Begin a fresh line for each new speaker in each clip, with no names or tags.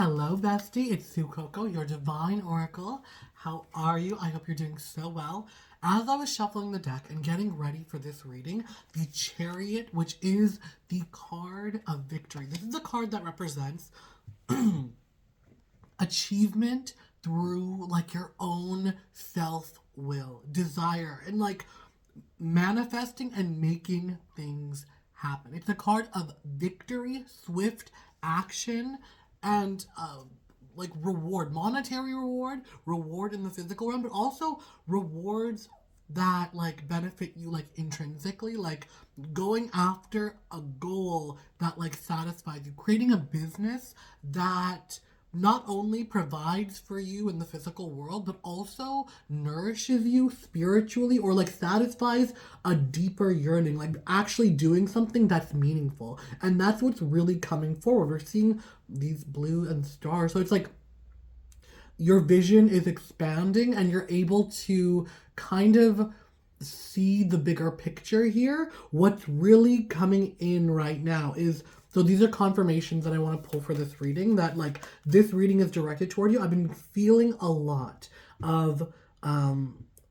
Hello, bestie. It's SuCoco, your divine oracle. How are you? I hope you're doing so well. As I was shuffling the deck and getting ready for this reading, the Chariot, which is the card of victory. This is the card that represents achievement through like your own self-will, desire, and like manifesting and making things happen. It's a card of victory, swift action, and like reward, monetary reward in the physical realm, but also rewards that like benefit you like intrinsically, like going after a goal that like satisfies you, creating a business that not only provides for you in the physical world, but also nourishes you spiritually or like satisfies a deeper yearning, like actually doing something that's meaningful. And that's what's really coming forward. We're seeing these blue and stars. So it's like your vision is expanding and you're able to kind of see the bigger picture here. What's really coming in right now is, so these are confirmations that I want to pull for this reading, that like this reading is directed toward you. I've been feeling a lot of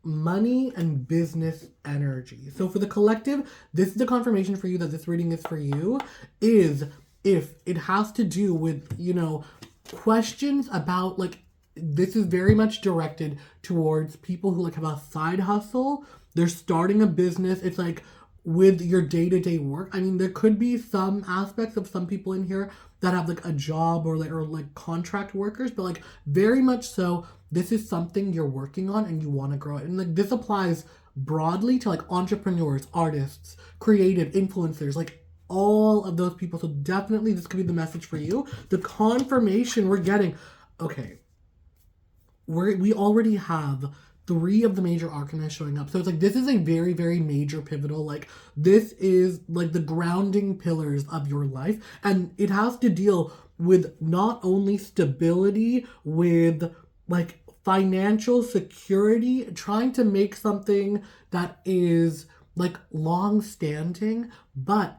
money and business energy. So for the collective, this is the confirmation for you that this reading is for you, is if it has to do with, questions about like, this is very much directed towards people who like have a side hustle. They're starting a business. It's like with your day-to-day work. I mean, there could be some aspects of some people in here that have like a job or like contract workers, but like very much so this is something you're working on and you want to grow it. And like this applies broadly to like entrepreneurs, artists, creative influencers, like all of those people. So definitely this could be the message for you. The confirmation we're getting, okay, we already have three of the major arcana showing up. So it's like this is a very, very major pivotal. Like this is like the grounding pillars of your life. And it has to deal with not only stability, with like financial security, trying to make something that is like long standing, but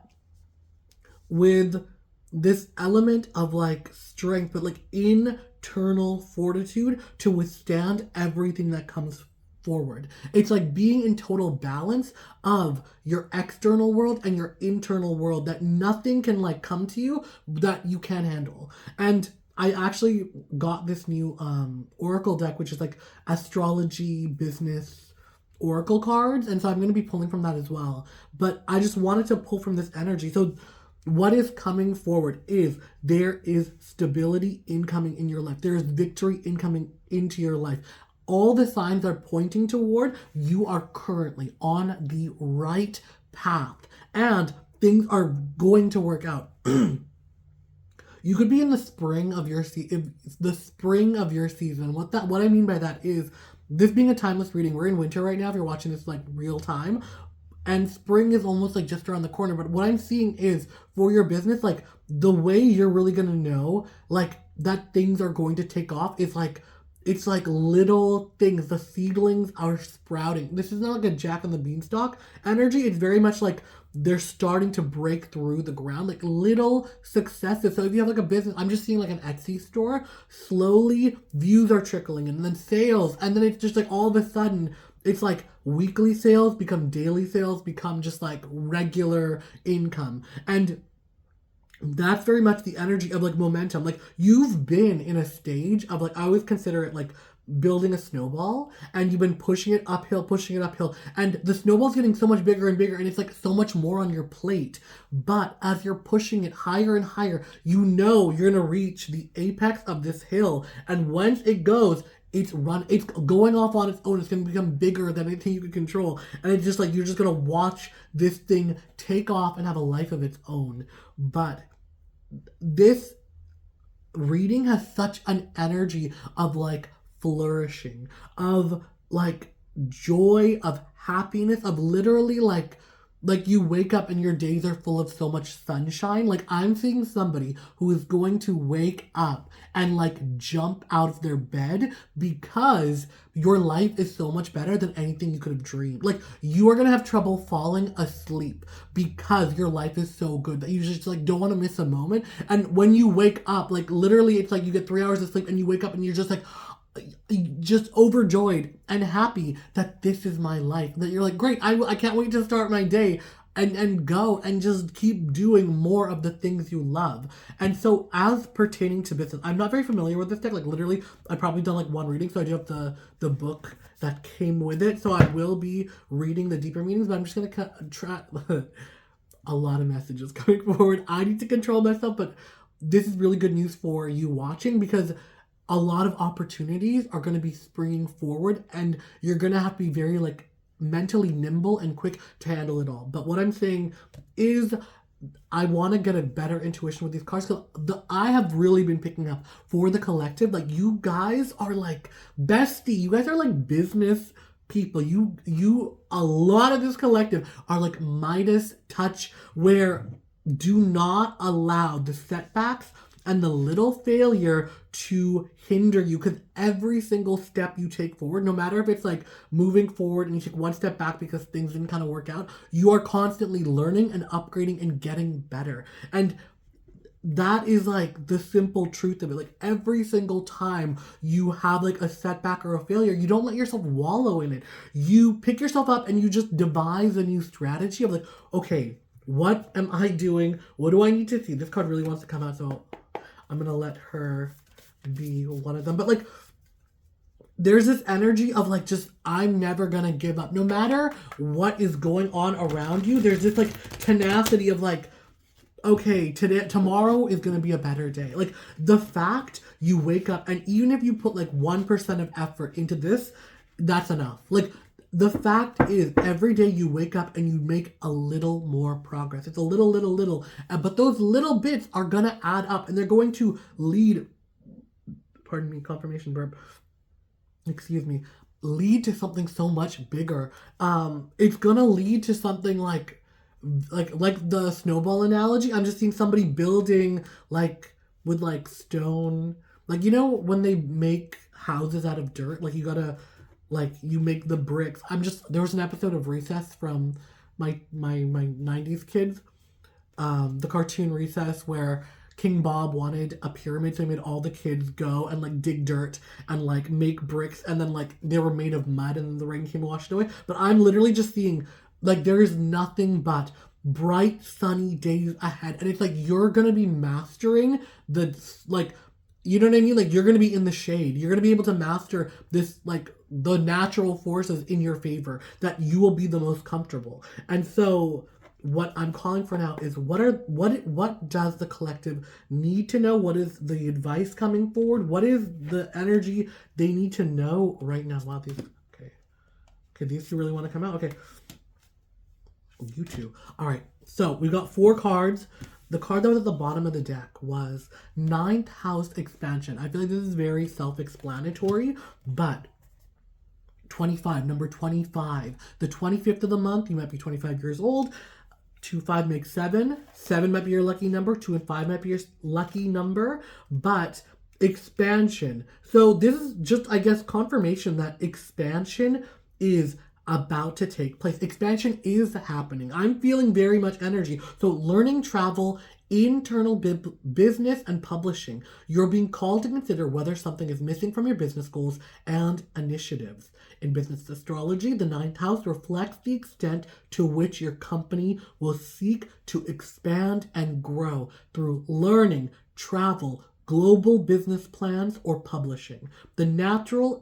with this element of like strength, but like internal fortitude to withstand everything that comes forward. It's like being in total balance of your external world and your internal world, that nothing can like come to you that you can't handle. And I actually got this new oracle deck, which is like astrology business oracle cards, and so I'm going to be pulling from that as well. But I just wanted to pull from this energy. So what is coming forward is there is stability incoming in your life. There is victory incoming into your life. All the signs are pointing toward you are currently on the right path and things are going to work out. You could be in the spring of your season. What I mean by that is this being a timeless reading. We're in winter right now if you're watching this like real time. And spring is almost like just around the corner. But what I'm seeing is for your business, like the way you're really going to know like that things are going to take off is like, it's like little things. The seedlings are sprouting. This is not like a Jack on the Beanstalk energy. It's very much like they're starting to break through the ground, like little successes. So if you have like a business, I'm just seeing like an Etsy store, slowly views are trickling in, and then sales. And then it's just like all of a sudden, it's like weekly sales become daily sales, become just like regular income. And that's very much the energy of like momentum. Like you've been in a stage of like, I always consider it like building a snowball, and you've been pushing it uphill, and the snowball's getting so much bigger and bigger, and it's like so much more on your plate. But as you're pushing it higher and higher, you know you're gonna reach the apex of this hill, and once it goes, it's going off on its own. It's going to become bigger than anything you can control. And it's just like, you're just going to watch this thing take off and have a life of its own. But this reading has such an energy of like flourishing, of like joy, of happiness, of literally like like you wake up and your days are full of so much sunshine. Like I'm seeing somebody who is going to wake up and like jump out of their bed because your life is so much better than anything you could have dreamed. Like you are gonna have trouble falling asleep because your life is so good that you just like don't want to miss a moment. And when you wake up, like literally it's like you get 3 hours of sleep and you wake up and you're just overjoyed and happy that this is my life, that you're like, great, I can't wait to start my day and go and just keep doing more of the things you love. And so as pertaining to business, I'm not very familiar with this deck. Like literally I've probably done like one reading, so I do have the book that came with it, so I will be reading the deeper meanings, but I'm just gonna try a lot of messages coming forward. I need to control myself, but this is really good news for you watching, because a lot of opportunities are going to be springing forward and you're going to have to be very like mentally nimble and quick to handle it all. But what I'm saying is I want to get a better intuition with these cards, because I have really been picking up for the collective, like you guys are like bestie, you guys are like business people. You a lot of this collective are like Midas touch, where do not allow the setbacks and the little failure to hinder you, because every single step you take forward, no matter if it's like moving forward and you take one step back because things didn't kind of work out, you are constantly learning and upgrading and getting better. And that is like the simple truth of it. Like every single time you have like a setback or a failure, you don't let yourself wallow in it. You pick yourself up and you just devise a new strategy of like, okay, what am I doing? What do I need to see? This card really wants to come out, so I'm gonna let her be one of them. But like there's this energy of like, just I'm never gonna give up. No matter what is going on around you, there's this like tenacity of like, okay, tomorrow is gonna be a better day. Like the fact you wake up and even if you put like 1% of effort into this, that's enough. Like the fact is, every day you wake up and you make a little more progress. It's a little, but those little bits are gonna add up and they're going to lead, pardon me, confirmation burp, excuse me, lead to something so much bigger. It's gonna lead to something like the snowball analogy. I'm just seeing somebody building like with like stone, like you know when they make houses out of dirt, like you gotta like you make the bricks. There was an episode of Recess from my 90s kids, the cartoon Recess, where King Bob wanted a pyramid, so he made all the kids go and like dig dirt and like make bricks, and then like they were made of mud and then the rain came and washed it away. But I'm literally just seeing like there is nothing but bright sunny days ahead, and it's like you're gonna be mastering the like, you know what I mean? Like you're gonna be in the shade. You're gonna be able to master this, like the natural forces in your favor, that you will be the most comfortable. And so what I'm calling for now is what does the collective need to know? What is the advice coming forward? What is the energy they need to know right now? Wow, okay, these two really want to come out. Okay, you two. All right, so we got 4 cards. The card that was at the bottom of the deck was 9th house expansion. I feel like this is very self-explanatory, but 25, number 25. The 25th of the month, you might be 25 years old. 2, 5 makes 7. 7 might be your lucky number. 2 and 5 might be your lucky number. But expansion. So this is just, I guess, confirmation that expansion is about to take place. Expansion is happening. I'm feeling very much energy. So learning, travel, internal business, and publishing. You're being called to consider whether something is missing from your business goals and initiatives. In business astrology, the 9th house reflects the extent to which your company will seek to expand and grow through learning, travel, global business plans, or publishing. The nature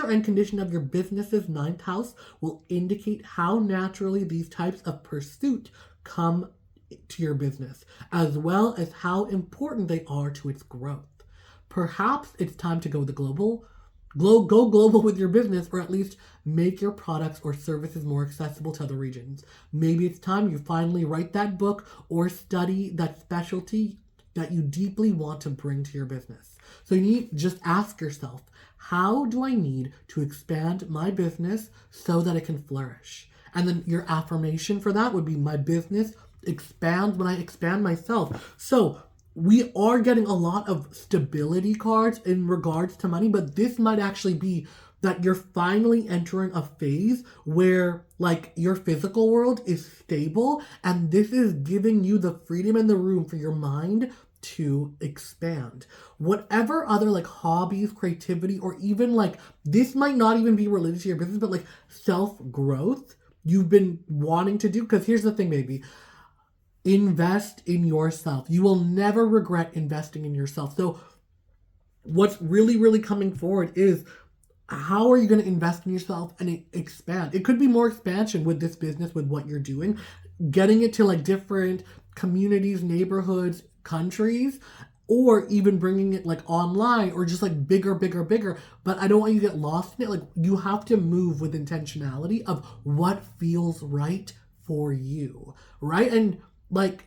and condition of your business's 9th house will indicate how naturally these types of pursuit come to your business, as well as how important they are to its growth. Perhaps it's time to go global with your business, or at least make your products or services more accessible to other regions. Maybe it's time you finally write that book or study that specialty that you deeply want to bring to your business. So you need just ask yourself, how do I need to expand my business so that it can flourish? And then your affirmation for that would be my business expands when I expand myself. So we are getting a lot of stability cards in regards to money, but this might actually be that you're finally entering a phase where like your physical world is stable, and this is giving you the freedom and the room for your mind to expand. Whatever other like hobbies, creativity, or even like this might not even be related to your business, but like self-growth you've been wanting to do. Because here's the thing, baby. Invest in yourself. You will never regret investing in yourself. So what's really, really coming forward is how are you going to invest in yourself and expand? It could be more expansion with this business, with what you're doing, getting it to like different communities, neighborhoods, countries, or even bringing it like online or just like bigger. But I don't want you to get lost in it. Like you have to move with intentionality of what feels right for you, right? And like,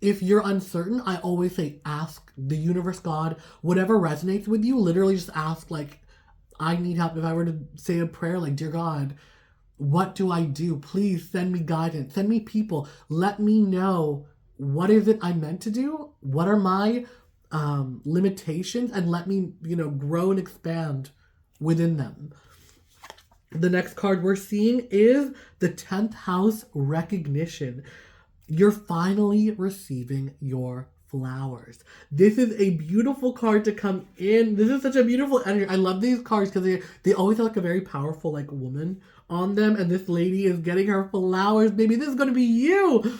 if you're uncertain, I always say ask the universe, God, whatever resonates with you. Literally just ask, like, I need help. If I were to say a prayer like, dear God, what do I do? Please send me guidance. Send me people. Let me know what is it I'm meant to do? What are my limitations? And let me, grow and expand within them. The next card we're seeing is the 10th house recognition. You're finally receiving your flowers. This is a beautiful card to come in. This is such a beautiful energy. I love these cards because they always have like a very powerful like woman on them. And this lady is getting her flowers. Baby, this is going to be you.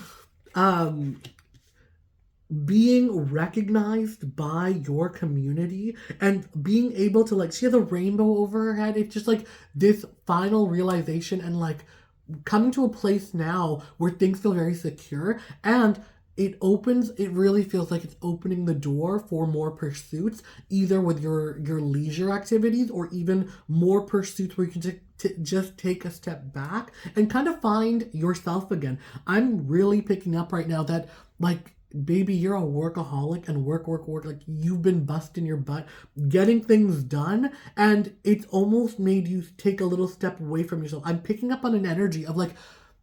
Being recognized by your community and being able to like, she has a rainbow over her head. It's just like this final realization and like coming to a place now where things feel very secure, and it really feels like it's opening the door for more pursuits, either with your leisure activities or even more pursuits where you can just take a step back and kind of find yourself again. I'm really picking up right now that like, baby, you're a workaholic and work. Like you've been busting your butt, getting things done. And it's almost made you take a little step away from yourself. I'm picking up on an energy of like,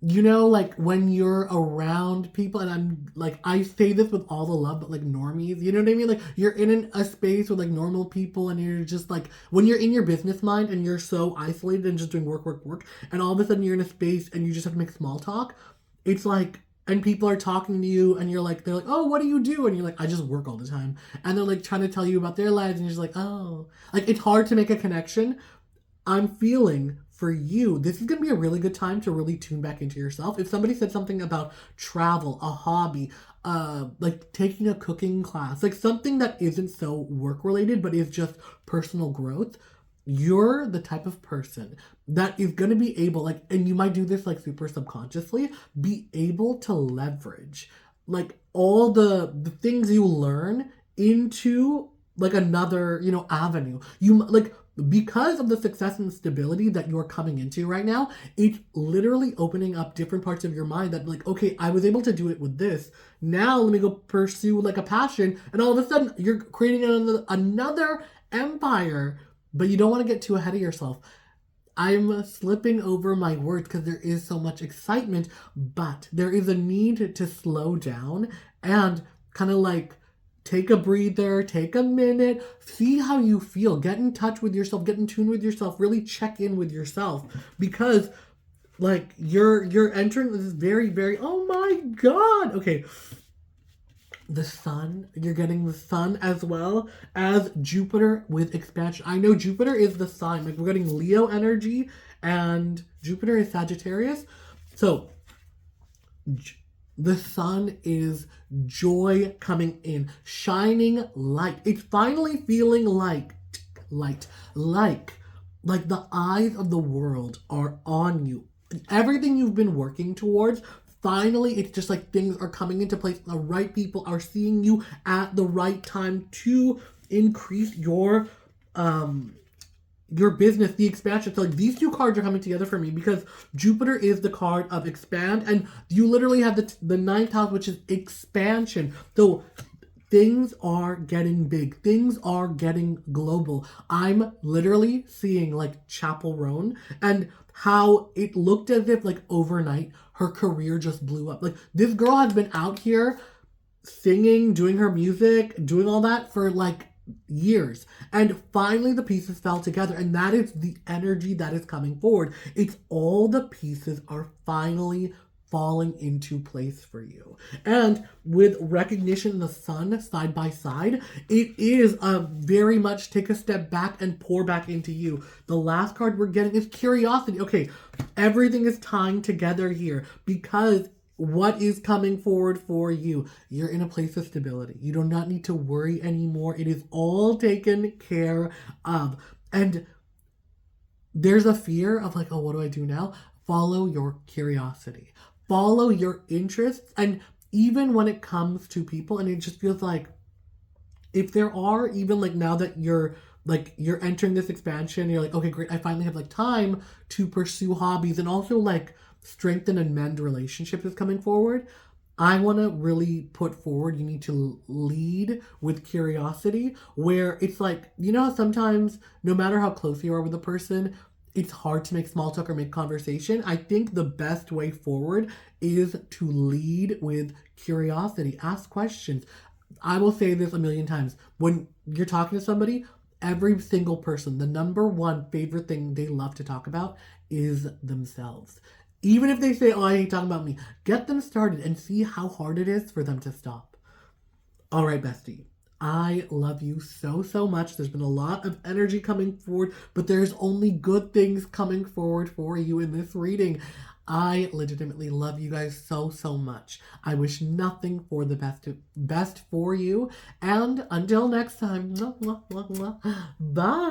like when you're around people, and I'm like, I say this with all the love, but like normies, you know what I mean? Like you're in a space with like normal people, and you're just like, when you're in your business mind and you're so isolated and just doing work. And all of a sudden you're in a space and you just have to make small talk. It's like, and people are talking to you and they're like, oh, what do you do? And you're like, I just work all the time. And they're like trying to tell you about their lives. And you're just like, oh, like it's hard to make a connection. I'm feeling for you, this is going to be a really good time to really tune back into yourself. If somebody said something about travel, a hobby, like taking a cooking class, like something that isn't so work related, but is just personal growth, you're the type of person that is going to be able, like, and you might do this like super subconsciously, be able to leverage like all the things you learn into like another, avenue. You like, because of the success and stability that you're coming into right now, it's literally opening up different parts of your mind that like, okay, I was able to do it with this. Now let me go pursue like a passion. And all of a sudden you're creating another empire, but you don't want to get too ahead of yourself. I'm slipping over my words because there is so much excitement, but there is a need to slow down and kind of like take a breather, take a minute, see how you feel, get in touch with yourself, get in tune with yourself, really check in with yourself, because like you're entering this very, very, oh my God. Okay. The sun, you're getting the sun as well as Jupiter with expansion. I know Jupiter is the sign, like we're getting Leo energy and Jupiter is Sagittarius. So the sun is joy coming in, shining light. It's finally feeling like the eyes of the world are on you. Everything you've been working towards, finally, it's just like things are coming into place. The right people are seeing you at the right time to increase your business, the expansion. So like these two cards are coming together for me because Jupiter is the card of expand, and you literally have the 9th house, which is expansion. So things are getting big. Things are getting global. I'm literally seeing like Chapel Roan and how it looked as if like overnight her career just blew up. Like this girl has been out here singing, doing her music, doing all that for like years. And finally the pieces fell together. And that is the energy that is coming forward. It's all the pieces are finally falling into place for you. And with recognition in the sun side by side, it is a very much take a step back and pour back into you. The last card we're getting is curiosity. Okay, everything is tying together here because what is coming forward for you? You're in a place of stability. You do not need to worry anymore. It is all taken care of. And there's a fear of like, oh, what do I do now? Follow your curiosity. Follow your interests. And even when it comes to people, and it just feels like if there are, even like now that you're entering this expansion, you're like, okay, great, I finally have like time to pursue hobbies and also like strengthen and mend relationships is coming forward. I want to really put forward, you need to lead with curiosity, where it's like, you know, sometimes no matter how close you are with a person, it's hard to make small talk or make conversation. I think the best way forward is to lead with curiosity. Ask questions. I will say this a million times. When you're talking to somebody, every single person, the number one favorite thing they love to talk about is themselves. Even if they say, oh, I hate talking about me, get them started and see how hard it is for them to stop. All right, bestie. I love you so, so much. There's been a lot of energy coming forward, but there's only good things coming forward for you in this reading. I legitimately love you guys so, so much. I wish nothing for the best for you. And until next time, bye.